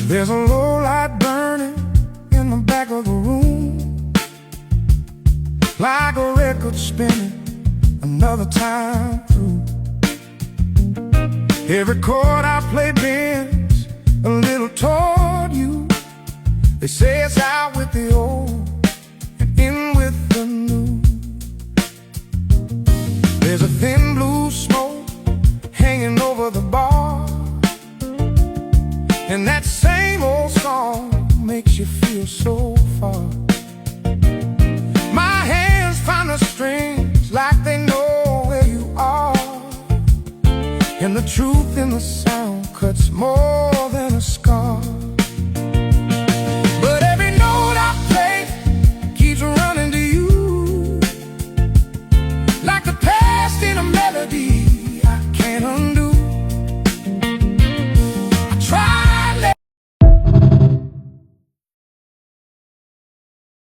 There's a low light burning in the back of the room, like a record spinning another time through. Every chord I play bends a little toward you. They say it's out with the old and in with the new. There's a thin blue smoke hanging over the bar, and that same old song makes you feel so far. My hands find the strings like they know where you are, and the truth in the sound cuts more than a scar.